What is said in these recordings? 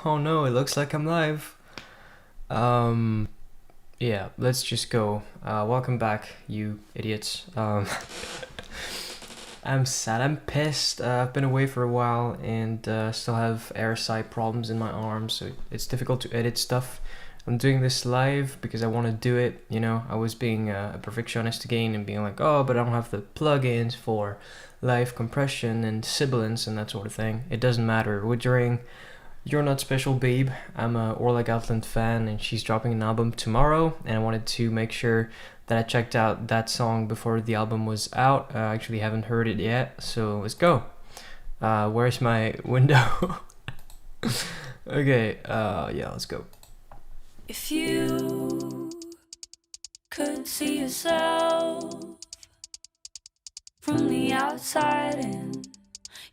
Oh no, it looks like I'm live. Um, yeah, let's just go. Welcome back, you idiots. I'm sad, I'm pissed. I've been away for a while and still have airside problems in my arms, so it's difficult to edit stuff. I'm doing this live because I want to do it, you know. I was being a perfectionist again and being like, oh, but I don't have the plugins for live compression and sibilance and that sort of thing. It doesn't matter. We're during You're Not Special Babe. I'm a Orla Gartland fan and she's dropping an album tomorrow, and I wanted to make sure that I checked out that song before the album was out. I actually haven't heard it yet, so let's go. Where's my window? Okay, yeah, let's go. If you could see yourself from the outside in,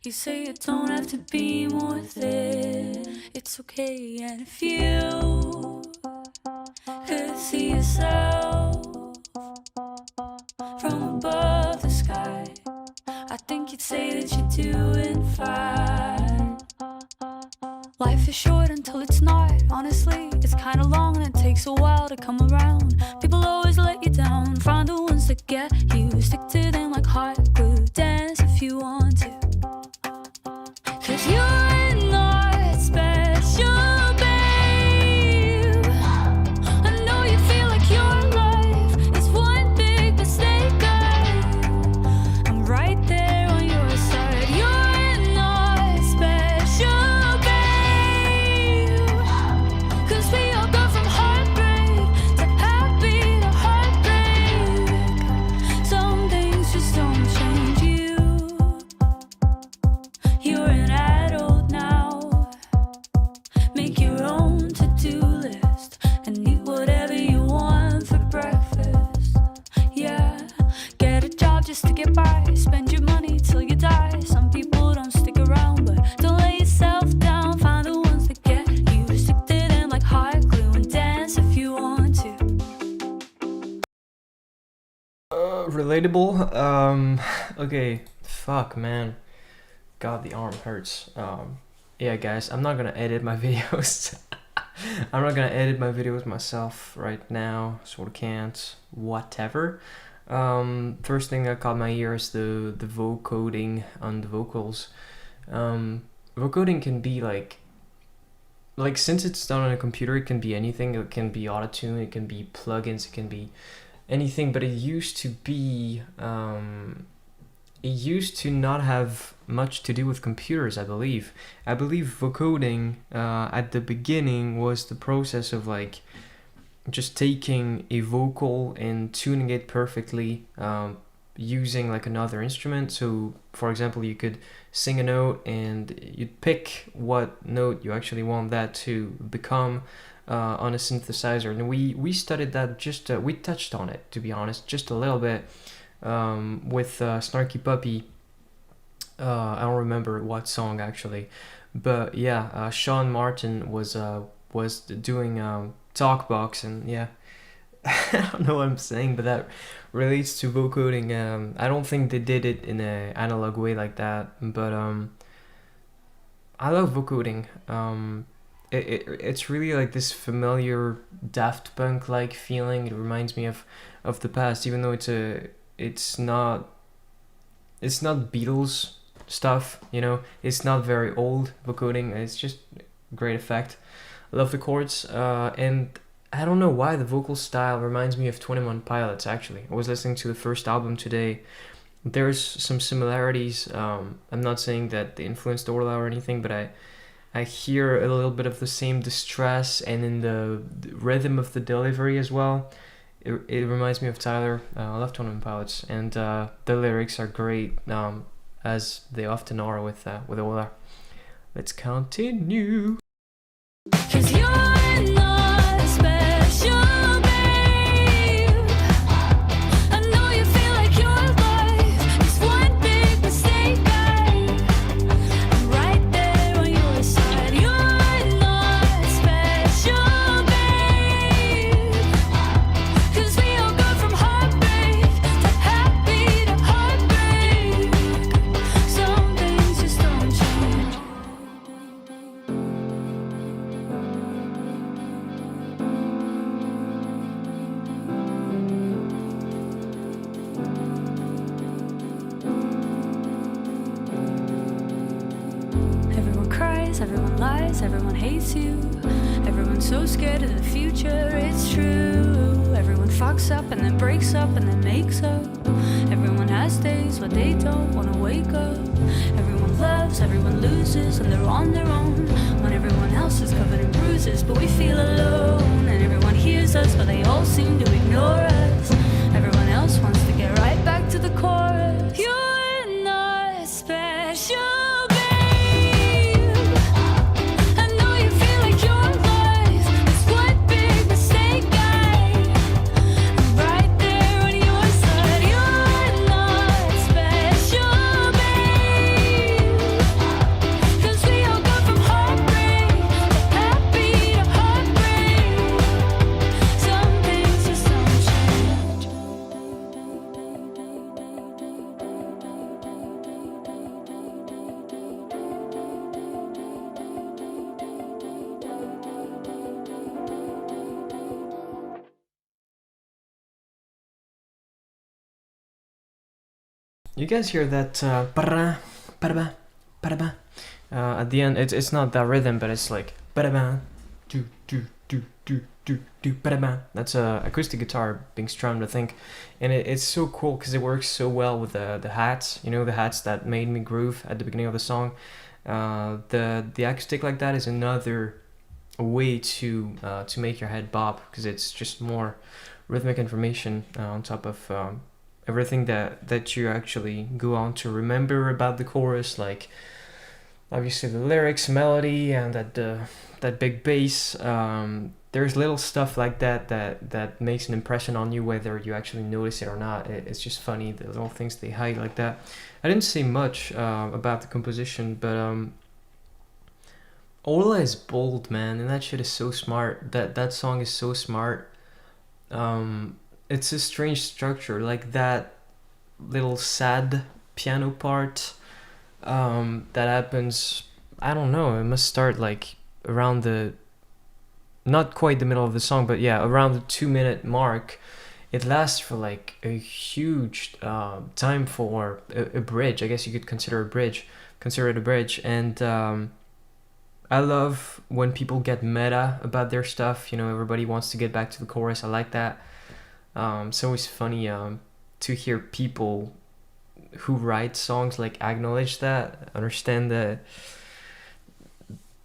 you say you don't have to be more than it's okay. And if you could see yourself from above the sky, I think you'd say that you're doing fine. Life is short until it's not. Honestly, it's kinda long and it takes a while to come around. People always let you down. Find the ones that get you. Stick to them like hot glue. Dance if you want to. 'Cause you're not special, babe. I know you feel like your life is one big mistake. I'm right there on your side. You're not special, babe. 'Cause we all go from heartbreak to happy to heartbreak. Some things just don't change you. You're an adult now. Make your own to-do list and eat whatever you want for breakfast. Yeah, get a job just to get by. Spend your money till you die. Some people don't stick around, but don't let yourself down. Find the ones that get you. Stick to them like hot glue and dance if you want to. Relatable. Okay, fuck, man. God, the arm hurts. Yeah, guys, I'm not gonna edit my videos. I'm not gonna edit my videos myself right now. Sort of can't. Whatever. First thing that caught my ear is the vocoding on the vocals. Vocoding can be like since it's done on a computer, it can be anything. It can be autotune, it can be plugins, it can be anything. But it used to be it used to not have much to do with computers, I believe. I believe vocoding at the beginning was the process of like just taking a vocal and tuning it perfectly using like another instrument. So for example, you could sing a note and you'd pick what note you actually want that to become on a synthesizer. And we studied that, just we touched on it, to be honest, just a little bit with Snarky Puppy. I don't remember what song actually, but yeah, Sean Martin was doing Talkbox, and yeah, I don't know what I'm saying, but that relates to vocoding. I don't think they did it in an analog way like that, but I love vocoding. It's really like this familiar Daft Punk like feeling. It reminds me of the past, even though it's not Beatles stuff, you know. It's not very old vocoding. It's just great effect. I love the chords, and I don't know why the vocal style reminds me of 21 Pilots. Actually, I was listening to the first album today. There's some similarities. I'm not saying that they influenced Orla or anything, but I hear a little bit of the same distress, and in the rhythm of the delivery as well. It reminds me of Tyler. I love 21 Pilots, and the lyrics are great, as they often are with Orla. Let's continue. 'Cause you're not special, babe. I know you feel like your life is one big mistake. I'm right there on your side. You're not special, babe. 'Cause we all go from heartbreak to happy to heartbreak. Some things just don't change. lies, everyone lies, everyone hates you. Everyone's so scared of the future, it's true. Everyone fucks up and then breaks up and then makes up. Everyone has days where they don't wanna wake up. Everyone loves, everyone loses, and they're on their own. When everyone else is covered in bruises, but we feel alone. And everyone hears us, but they all seem to ignore us. Everyone else wants to get right back to the chorus. You're not special. You guys hear that at the end? It's not that rhythm, but it's like that's a acoustic guitar being strummed, I think, and it's so cool because it works so well with the hats. You know, the hats that made me groove at the beginning of the song. The acoustic like that is another way to make your head bob, because it's just more rhythmic information on top of everything that you actually go on to remember about the chorus, like obviously the lyrics, melody, and that big bass. There's little stuff like that makes an impression on you, whether you actually notice it or not. It's just funny, the little things they hide like that. I didn't say much about the composition, but Orla is bold, man, and that shit is so smart. That song is so smart. It's a strange structure, like that little sad piano part that happens, I don't know, it must start like around the, not quite the middle of the song, but yeah, around the 2-minute mark. It lasts for like a huge time for a bridge. I guess you could consider it a bridge. And I love when people get meta about their stuff. You know, everybody wants to get back to the chorus. I like that. It's always funny to hear people who write songs like acknowledge that, understand that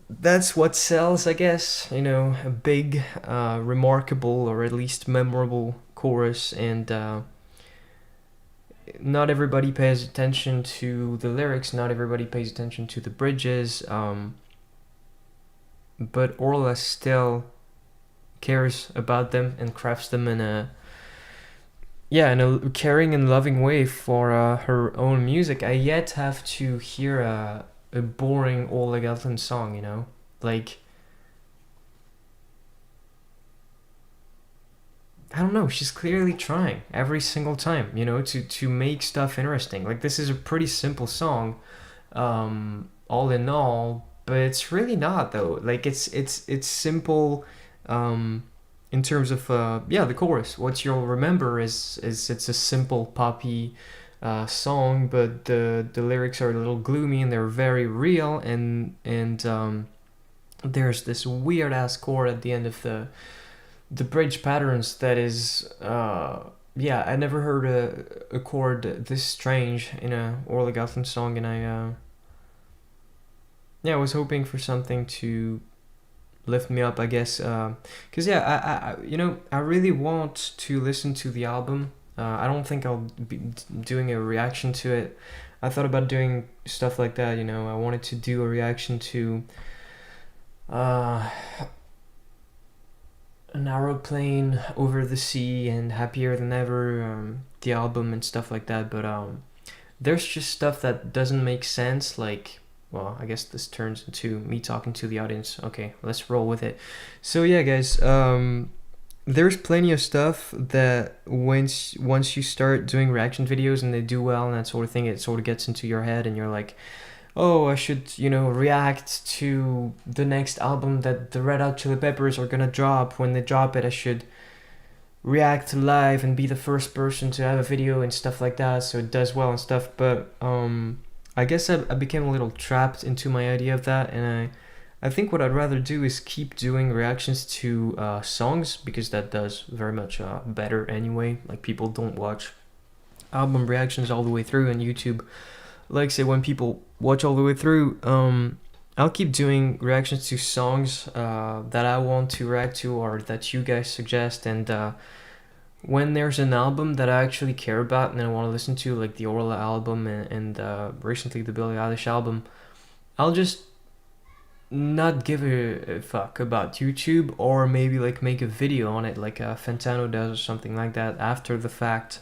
that's what sells, I guess. You know, a big, remarkable, or at least memorable chorus, and not everybody pays attention to the lyrics, not everybody pays attention to the bridges, but Orla still cares about them and crafts them in a caring and loving way for her own music. I yet have to hear a boring Orla Gartland song, you know? Like, I don't know, she's clearly trying every single time, you know, to make stuff interesting. Like, this is a pretty simple song, all in all, but it's really not, though. Like, it's simple, in terms of the chorus. What you'll remember is it's a simple poppy song, but the lyrics are a little gloomy and they're very real, and there's this weird ass chord at the end of the bridge patterns that is I never heard a chord this strange in a Orla Gartland song, and I was hoping for something to lift me up, I guess, because I really want to listen to the album. I don't think I'll be doing a reaction to it. I thought about doing stuff like that, you know. I wanted to do a reaction to An Aeroplane, Over the Sea, and Happier Than Ever, the album and stuff like that, but there's just stuff that doesn't make sense, like, well, I guess this turns into me talking to the audience. Okay, let's roll with it. So yeah, guys, there's plenty of stuff that once you start doing reaction videos and they do well and that sort of thing, it sort of gets into your head and you're like, oh, I should, you know, react to the next album that the Red Hot Chili Peppers are gonna drop. When they drop it, I should react live and be the first person to have a video and stuff like that, so it does well and stuff. But I guess I became a little trapped into my idea of that, and I think what I'd rather do is keep doing reactions to songs, because that does very much better anyway. Like, people don't watch album reactions all the way through on YouTube. Like, say, when people watch all the way through, I'll keep doing reactions to songs that I want to react to or that you guys suggest, and when there's an album that I actually care about and I want to listen to, like the Orla album and recently the Billie Eilish album, I'll just not give a fuck about YouTube, or maybe like make a video on it like Fantano does or something like that after the fact.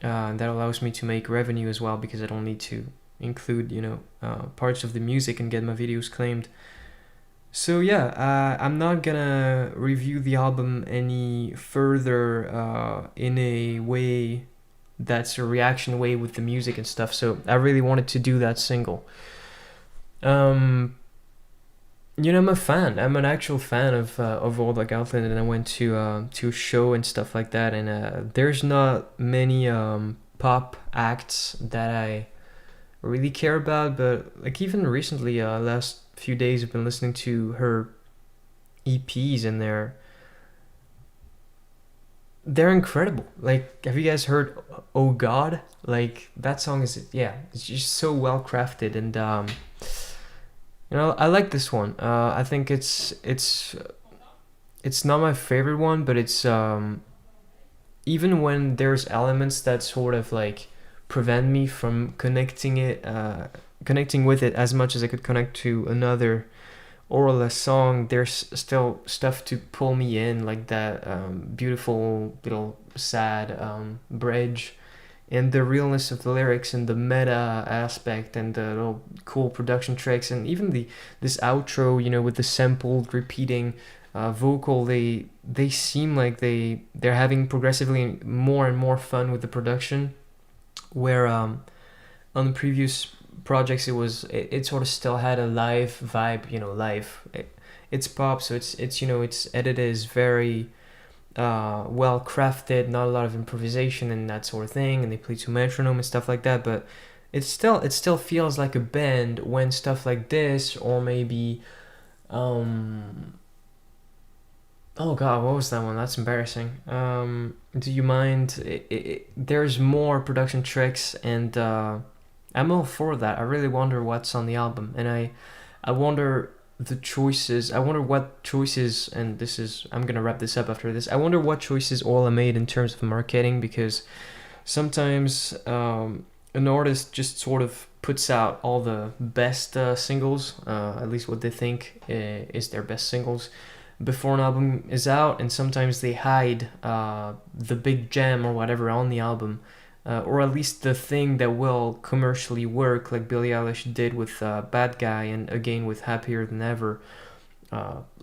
That allows me to make revenue as well, because I don't need to include, parts of the music and get my videos claimed. So yeah, I'm not gonna review the album any further in a way that's a reaction way with the music and stuff. So I really wanted to do that single. I'm a fan. I'm an actual fan of Orla Gartland, and I went to a show and stuff like that. And there's not many pop acts that I really care about, but like even recently, last few days, I've been listening to her EPs, and they're incredible. Like, have you guys heard "Oh God"? Like, that song is, yeah, it's just so well crafted, and I like this one. I think it's not my favorite one, but it's even when there's elements that sort of like prevent me from connecting with it as much as I could connect to another Orla song, there's still stuff to pull me in, like that beautiful little sad bridge, and the realness of the lyrics, and the meta aspect, and the little cool production tricks, and even this outro, with the sampled repeating vocal. They seem like they're having progressively more and more fun with the production, where on the previous projects it sort of still had a live vibe. Live, it's pop, so it's edited is very well crafted, not a lot of improvisation and that sort of thing, and they play to metronome and stuff like that, but it still feels like a band when stuff like this, or maybe oh god, what was that one? That's embarrassing. Do you mind? There's more production tricks, and I'm all for that. I really wonder what's on the album, and I wonder the choices. I wonder what choices, and I'm gonna wrap this up after this. I wonder what choices Orla made in terms of marketing, because sometimes an artist just sort of puts out all the best singles, at least what they think is their best singles, before an album is out, and sometimes they hide the big gem or whatever on the album, or at least the thing that will commercially work, like Billie Eilish did with Bad Guy, and again with Happier Than Ever.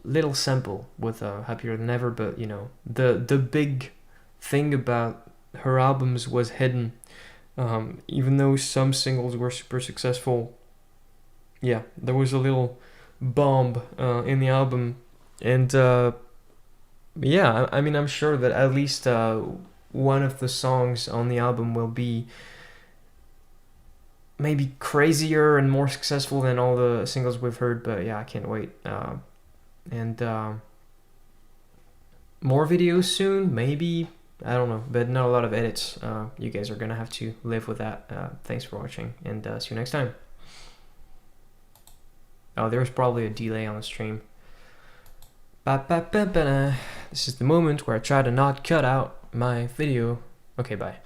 Little sample with Happier Than Ever, but the big thing about her albums was hidden. Even though some singles were super successful, yeah, there was a little bomb in the album. And yeah, I mean, I'm sure that at least one of the songs on the album will be maybe crazier and more successful than all the singles we've heard. But yeah, I can't wait. And more videos soon, maybe. I don't know, but not a lot of edits. You guys are gonna have to live with that. Thanks for watching, and see you next time. Oh, there's probably a delay on the stream. This is the moment where I try to not cut out my video. Okay, bye.